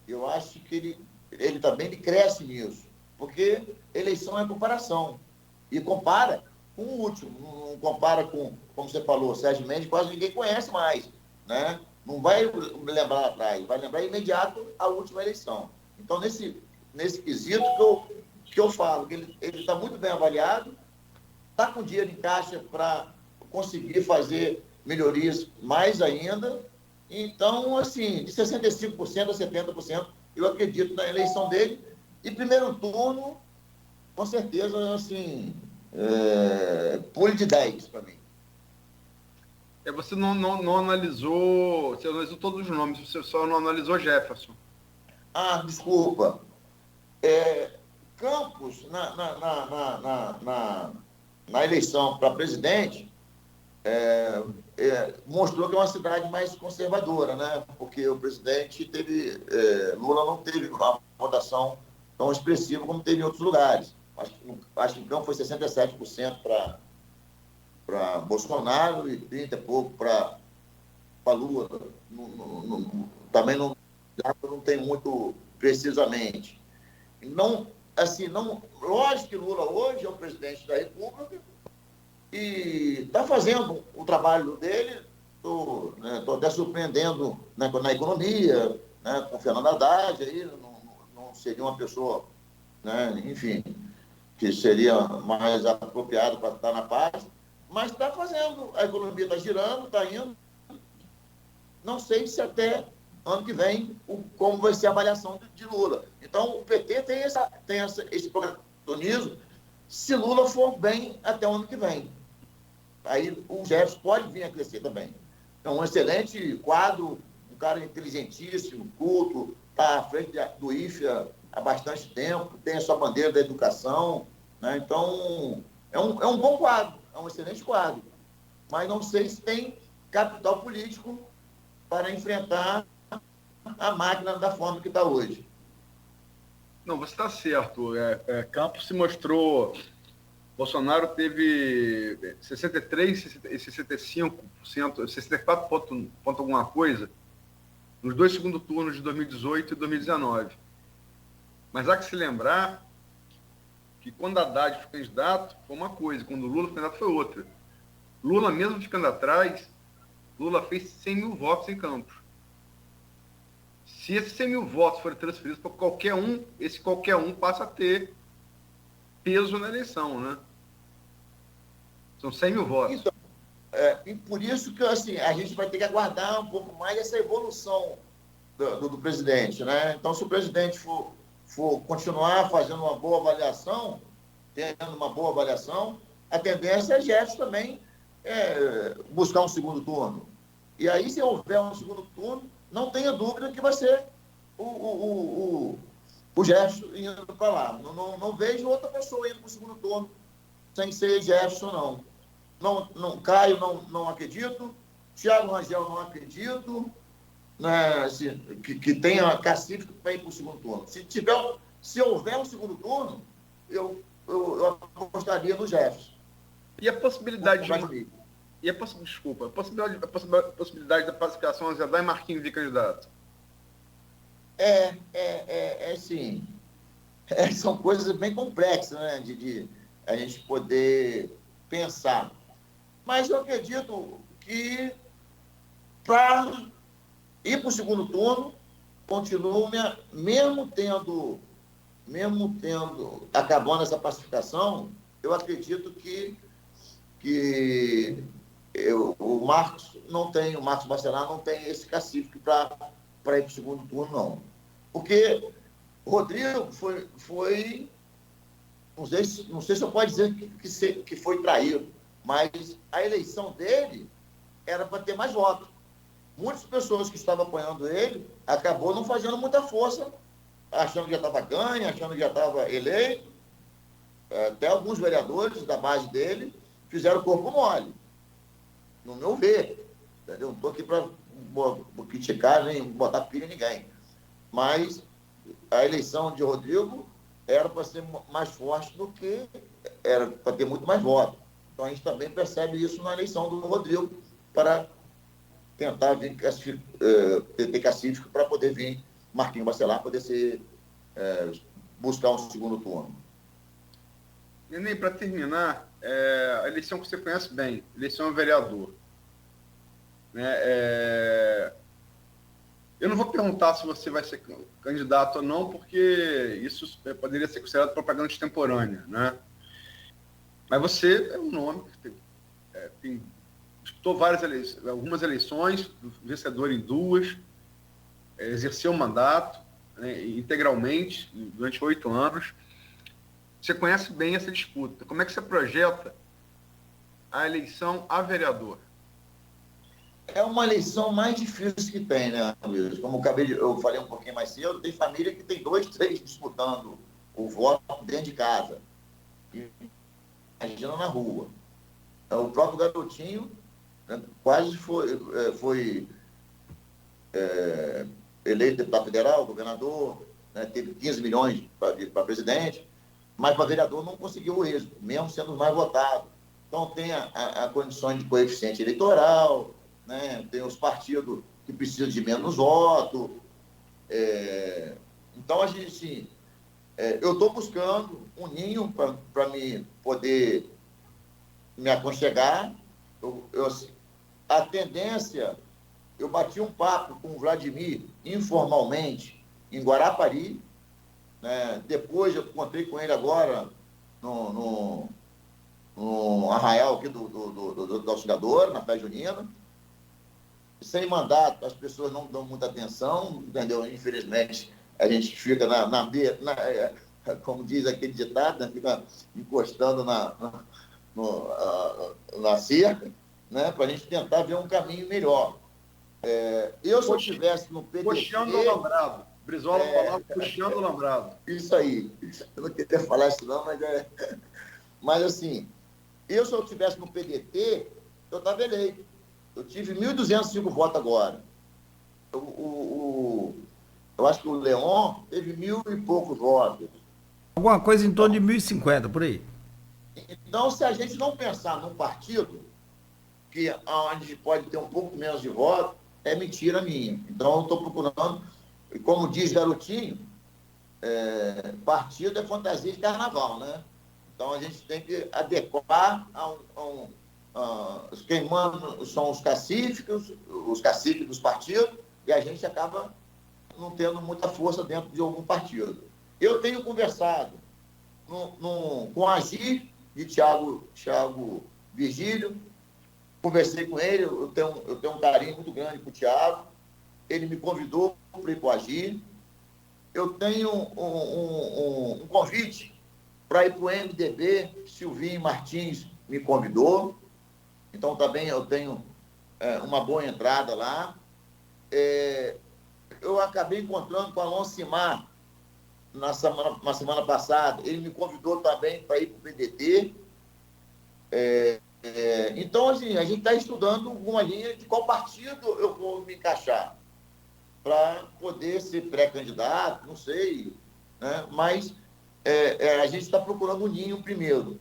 eu acho que ele também cresce nisso, porque eleição é comparação. E compara com o último, não compara com, como você falou, Sérgio Mendes, quase ninguém conhece mais, né? Não vai lembrar lá atrás, vai lembrar imediato a última eleição. Então, nesse quesito que eu falo, que ele está muito bem avaliado, está com dinheiro em caixa para conseguir fazer melhorias mais ainda. Então, assim, de 65% a 70%, eu acredito na eleição dele. E primeiro turno, com certeza, assim, pule de 10 para mim. Você não analisou, você analisou todos os nomes, você só não analisou Jefferson. Desculpa. Campos, na eleição para presidente, mostrou que é uma cidade mais conservadora, né? Porque o presidente Lula não teve uma votação tão expressiva como teve em outros lugares. Acho que em Campos foi 67% para Bolsonaro e 30% e pouco para Lula. Também não tem muito precisamente. Lógico que Lula hoje é o presidente da República e está fazendo o trabalho dele. Estou até surpreendendo na economia, né, com o Fernando Haddad, aí não seria uma pessoa, né, enfim, que seria mais apropriado para estar na paz, mas está fazendo, a economia está girando, está indo. Não sei se até ano que vem como vai ser a avaliação de Lula. Então, o PT tem esse protagonismo se Lula for bem até o ano que vem. Aí o Jefferson pode vir a crescer também. É um excelente quadro, um cara inteligentíssimo, culto, está à frente do IFE há bastante tempo, tem a sua bandeira da educação, né? Então, é um bom quadro, é um excelente quadro. Mas não sei se tem capital político para enfrentar a máquina da forma que está hoje. Não, você está certo. Campos se mostrou... Bolsonaro teve 63% e 65%, 64% ponto alguma coisa, nos 2 segundos turnos de 2018 e 2019. Mas há que se lembrar que quando Haddad foi candidato, foi uma coisa, quando Lula foi candidato, foi outra. Lula, mesmo ficando atrás, Lula fez 100 mil votos em Campos. Se esses 100 mil votos forem transferidos para qualquer um, esse qualquer um passa a ter peso na eleição, né? São 100 mil votos. Então, e por isso que assim, a gente vai ter que aguardar um pouco mais essa evolução do presidente, né? Então, se o presidente for continuar fazendo uma boa avaliação, tendo uma boa avaliação, a tendência é Jefferson também buscar um segundo turno. E aí, se houver um segundo turno, não tenha dúvida que vai ser o Jefferson indo para lá. Não vejo outra pessoa indo para o segundo turno sem ser Jefferson, não. Caio, não acredito. Thiago Rangel, não acredito. Né, assim, que tenha cacife para ir para o segundo turno. Se houver um segundo turno, eu apostaria no Jefferson. E a possibilidade a possibilidade da pacificação azedar e Marquinhos vir candidato? Sim. São coisas bem complexas, né, de a gente poder pensar. Mas eu acredito que para ir para o segundo turno, continuo, mesmo tendo acabando essa pacificação, eu acredito que o Marcos Bacelar não tem esse cacife para ir para o segundo turno, não. Porque Rodrigo foi não sei se eu posso dizer que foi traído, mas a eleição dele era para ter mais votos. Muitas pessoas que estavam apoiando ele acabou não fazendo muita força, achando que já estava ganho, achando que já estava eleito. Até alguns vereadores da base dele fizeram corpo mole, no meu ver. Entendeu? Não estou aqui para criticar nem botar pilha em ninguém. Mas a eleição de Rodrigo era para ser mais forte do que era para ter muito mais votos. Então a gente também percebe isso na eleição do Rodrigo para tentar vir ter cacife para poder vir Marquinhos Bacelar poder buscar um segundo turno. Neném, para terminar, a eleição que você conhece bem, eleição a vereador. Eu não vou perguntar se você vai ser candidato ou não, porque isso poderia ser considerado propaganda extemporânea, né? Mas você é um nome que disputou algumas eleições, vencedor em 2, exerceu o mandato, né, integralmente durante 8 anos. Você conhece bem essa disputa. Como é que você projeta a eleição a vereador? É uma eleição mais difícil que tem, né, Luiz? Como eu falei um pouquinho mais cedo, tem família que tem 2, 3 disputando o voto dentro de casa. E imagina na rua. O próprio garotinho, né, quase foi eleito deputado federal, governador, né, teve 15 milhões para presidente, mas para vereador não conseguiu o êxito, mesmo sendo os mais votados. Então tem a condição de coeficiente eleitoral, né, tem os partidos que precisam de menos votos. Então, a gente, assim, eu estou buscando um ninho para me poder me aconchegar. A tendência, eu bati um papo com o Vladimir informalmente em Guarapari, né? Depois eu encontrei com ele agora no arraial aqui do Auxiliador, na festa junina. Sem mandato, as pessoas não dão muita atenção, entendeu? Infelizmente, a gente fica como diz aquele ditado, né? Fica encostando na cerca, né? Para a gente tentar ver um caminho melhor. Se eu estivesse no PDT... Puxando o alambrado. Brizola falava puxando o alambrado. Isso aí. Eu não queria falar isso não, mas assim, se eu estivesse no PDT, eu estava eleito. Eu tive 1.205 votos agora. Eu acho que o Leon teve 1.000 e poucos votos. Alguma coisa em torno de 1.050, por aí. Então, se a gente não pensar num partido que onde pode ter um pouco menos de voto, é mentira minha. Então, eu estou procurando, como diz Garotinho, partido é fantasia de carnaval, né? Então, a gente tem que adequar quem manda são os caciques dos partidos, e a gente acaba não tendo muita força dentro de algum partido. Eu tenho conversado com a Agir de Thiago Virgílio, conversei com ele, eu tenho um carinho muito grande com o Thiago, ele me convidou para ir para o Agir. Eu tenho um convite para ir para o MDB, Silvinho Martins me convidou, então também eu tenho uma boa entrada lá. Eu acabei encontrando com o Alonso Simar na semana passada, ele me convidou também para ir para o PDT. Então, assim, a gente está estudando uma linha de qual partido eu vou me encaixar para poder ser pré-candidato, não sei, né? Mas a gente está procurando um ninho primeiro,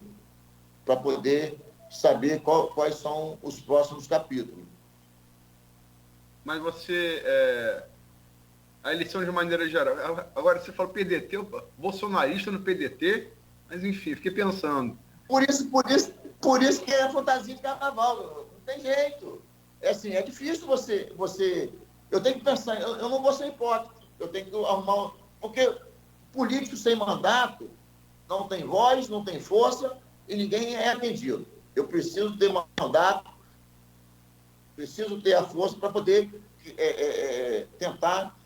para poder saber quais são os próximos capítulos. Mas você... a eleição de maneira geral... Agora, você fala PDT, bolsonarista no PDT, mas enfim, fiquei pensando. Por isso que é fantasia de carnaval, não tem jeito. É difícil você... Eu tenho que pensar, eu não vou ser hipócrita, eu tenho que arrumar... Porque político sem mandato não tem voz, não tem força e ninguém é atendido. Eu preciso ter mandato, preciso ter a força para poder tentar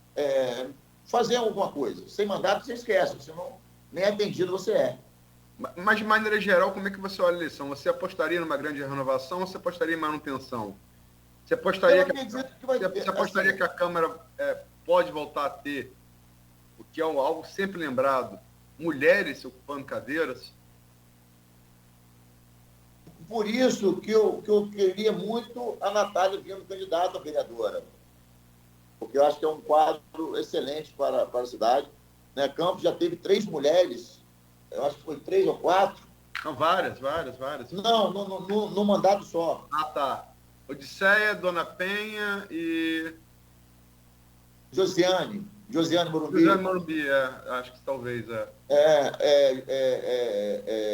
fazer alguma coisa. Sem mandato você esquece, senão nem atendido você é. Mas, de maneira geral, como é que você olha a eleição? Você apostaria numa grande renovação ou você apostaria em manutenção? Você apostaria, que a Câmara pode voltar a ter, o que é algo sempre lembrado, mulheres ocupando cadeiras? Por isso que eu queria muito a Natália vindo candidata a vereadora, porque eu acho que é um quadro excelente para a cidade. Né? Campos já teve 3 mulheres, eu acho que foi 3 ou 4. Não, várias. Não, no mandato só. Ah, tá. Odisseia, Dona Penha e... Josiane Morumbi. Josiane Morumbi, acho que talvez.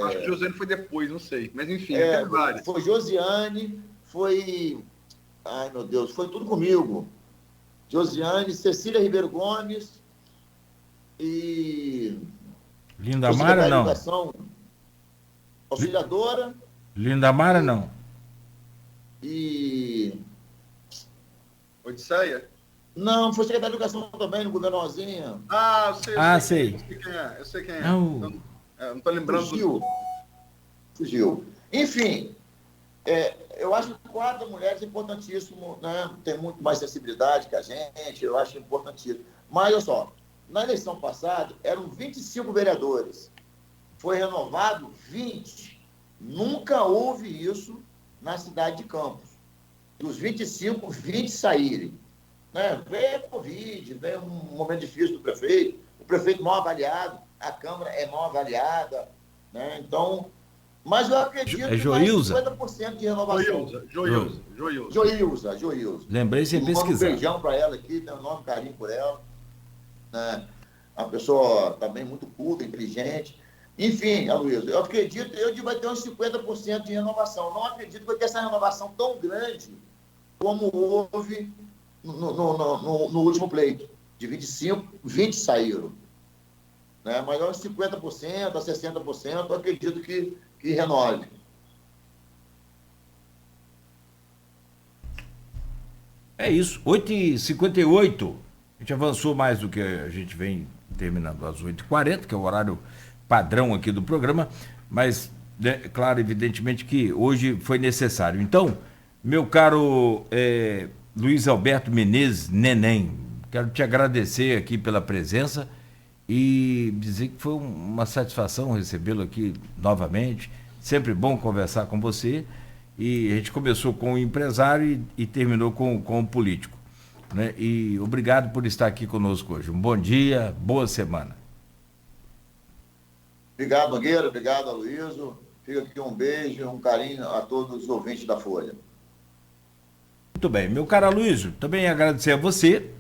Acho que Josiane foi depois, não sei. Mas enfim, tem várias. Foi Josiane, foi... Ai, meu Deus, foi tudo comigo. Josiane, Cecília Ribeiro Gomes e... Lindamara, não. Auxiliadora. Lindamara, não. E... Odisseia? Não, foi secretária de Educação também, no governo Rosinha. Eu sei quem é. Não estou lembrando. Fugiu. Enfim, eu acho que 4 mulheres é importantíssimo, né? Tem muito mais sensibilidade que a gente, eu acho importantíssimo. Mas, olha só, na eleição passada, eram 25 vereadores. Foi renovado 20. Nunca houve isso na cidade de Campos. Dos 25, 20 saírem. Né? Veio a Covid, veio um momento difícil do prefeito, o prefeito mal avaliado, a Câmara é mal avaliada, né? Então, mas eu acredito que Joilza? 50% de renovação. Joilza. Lembrei sem pesquisar. Um beijão para ela aqui, tenho um enorme carinho por ela. Né? Uma pessoa também muito culta, inteligente. Enfim, Aloysio, eu acredito que vai ter uns 50% de renovação. Não acredito que vai ter essa renovação tão grande como houve no último pleito. De 25, 20 saíram. Né? Mas uns 50% a 60%, eu acredito que renove. É isso, 8h58. A gente avançou mais do que a gente vem terminando às 8h40, que é o horário padrão aqui do programa, mas, né, claro, evidentemente que hoje foi necessário. Então, meu caro Luiz Alberto Menezes Neném, quero te agradecer aqui pela presença e dizer que foi uma satisfação recebê-lo aqui novamente. Sempre bom conversar com você. E a gente começou com o empresário e terminou com o político. Né? E obrigado por estar aqui conosco hoje. Um bom dia, boa semana. Obrigado, Nogueira. Obrigado, Aloysio. Fica aqui um beijo, um carinho a todos os ouvintes da Folha. Muito bem. Meu caro Aloysio, também agradecer a você,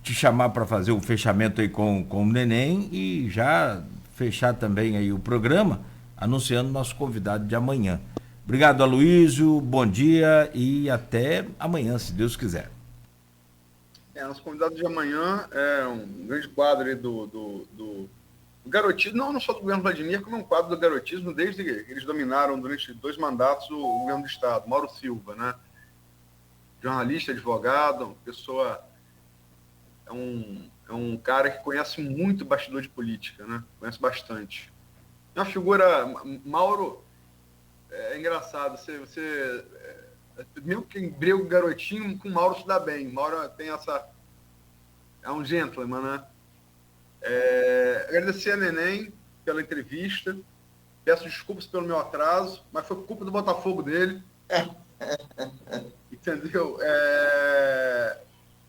te chamar para fazer o fechamento aí com o Neném e já fechar também aí o programa, anunciando nosso convidado de amanhã. Obrigado, Aloysio, bom dia e até amanhã, se Deus quiser. Nosso convidado de amanhã é um grande quadro aí do garotismo, não só do governo Vladimir, como é um quadro do garotismo desde que eles dominaram durante 2 mandatos o governo do Estado, Mauro Silva, né? Jornalista, advogado, pessoa... É um cara que conhece muito bastidor de política, né? Conhece bastante. É uma figura... Mauro... É engraçado. Você mesmo que embreu o garotinho, com o Mauro se dá bem. Mauro tem essa... É um gentleman, né? Agradecer a Neném pela entrevista. Peço desculpas pelo meu atraso, mas foi culpa do Botafogo dele. Entendeu?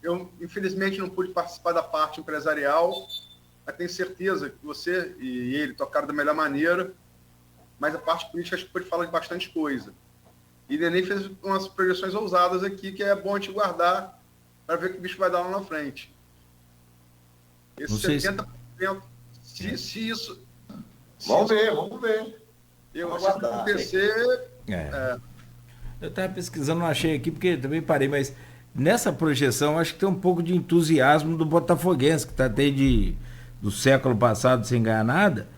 Eu, infelizmente, não pude participar da parte empresarial, mas tenho certeza que você e ele tocaram da melhor maneira, mas a parte política acho que pode falar de bastante coisa. E Neném fez umas projeções ousadas aqui, que é bom a gente guardar para ver o que o bicho vai dar lá na frente. Esse 70%, se isso... Vamos ver. Se acontecer... Eu estava pesquisando, não achei aqui, porque também parei, mas nessa projeção acho que tem um pouco de entusiasmo do botafoguense, que está desde do século passado sem ganhar nada.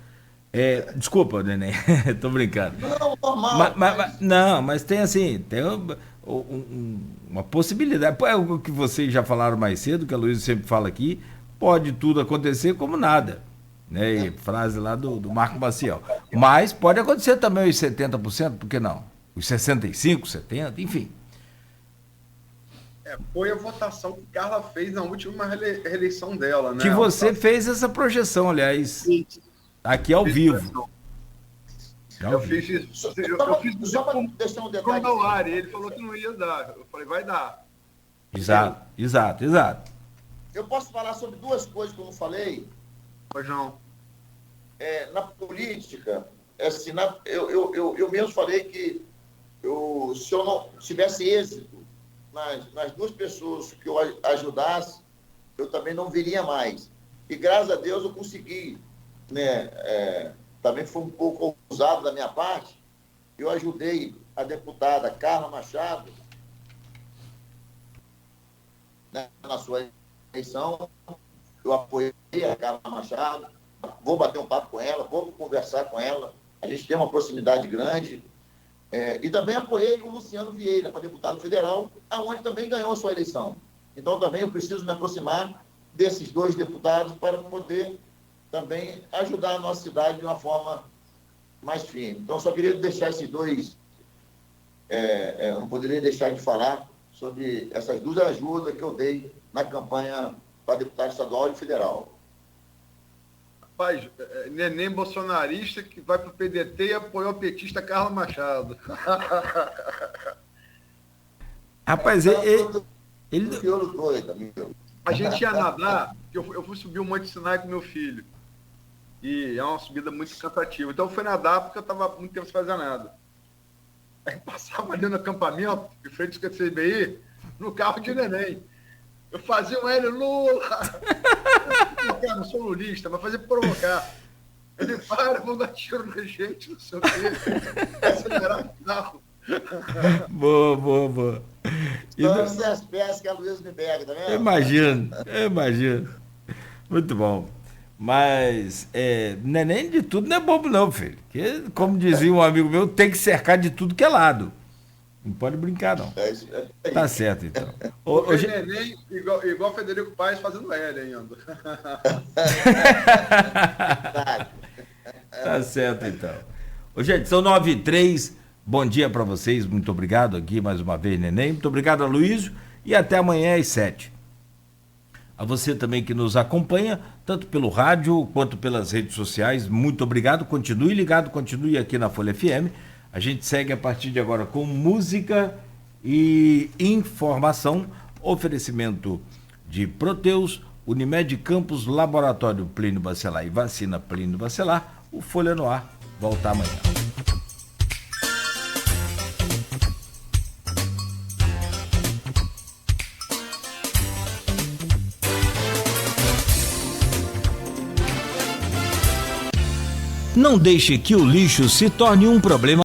Desculpa, Neném, tô brincando. Não, normal. Mas tem assim, tem uma possibilidade. É o que vocês já falaram mais cedo, que a Luísa sempre fala aqui, pode tudo acontecer como nada. Né? E frase lá do Marco Maciel. Mas pode acontecer também os 70%, por que não? Os 65%, 70%, enfim. Foi a votação que Carla fez na última reeleição dela, né? Que você fez essa projeção, aliás, aqui ao vivo. Eu fiz isso. Eu fiz só para deixar um detalhe. Ele falou que não ia dar. Eu falei, vai dar. Exato. Eu posso falar sobre 2 coisas que eu não falei? Pois não. Na política, assim, eu mesmo falei que se eu não tivesse êxito nas 2 pessoas que eu ajudasse, eu também não viria mais. E graças a Deus eu consegui, né? Também foi um pouco ousado da minha parte. Eu ajudei a deputada Carla Machado, né, na sua eleição. Eu apoiei a Carla Machado, vou bater um papo com ela, vou conversar com ela. A gente tem uma proximidade grande. E também apoiei o Luciano Vieira para deputado federal, aonde também ganhou a sua eleição. Então também eu preciso me aproximar desses 2 deputados para poder também ajudar a nossa cidade de uma forma mais firme. Então só queria deixar esses 2, eu não poderia deixar de falar sobre essas 2 ajudas que eu dei na campanha para deputado estadual e federal. Rapaz, Neném bolsonarista que vai para o PDT e apoiou a petista Carla Machado. Rapaz, ele... A gente ia nadar, eu fui subir um Monte de Sinai com meu filho. E é uma subida muito cansativa. Então eu fui nadar porque eu estava muito tempo sem fazer nada. Aí passava ali no acampamento, de frente ao CBI, no carro de Neném. Eu fazia um Hélio Lula. Não sou lulista, mas fazia provocar. Ele para, vão dar tiro na gente, não sei o quê. Vai acelerar o carro. Boa. Todas as peças que a Luiz me pega, tá vendo? Eu imagino. Muito bom. Mas não é nem de tudo, não é bobo não, filho. Porque, como dizia um amigo meu, tem que cercar de tudo que é lado. Não pode brincar, não. Tá certo, então. Hoje neném, igual Federico Paes fazendo L ainda. Tá certo, então. Ô, gente, são 9h03. Bom dia para vocês. Muito obrigado aqui mais uma vez, Neném. Muito obrigado, Aloysio. E até amanhã às 7h. A você também que nos acompanha, tanto pelo rádio quanto pelas redes sociais, muito obrigado. Continue ligado, continue aqui na Folha FM. A gente segue a partir de agora com música e informação. Oferecimento de Proteus, Unimed Campos, Laboratório Plínio Bacelar e Vacina Plínio Bacelar. O Folha no Ar volta amanhã. Não deixe que o lixo se torne um problema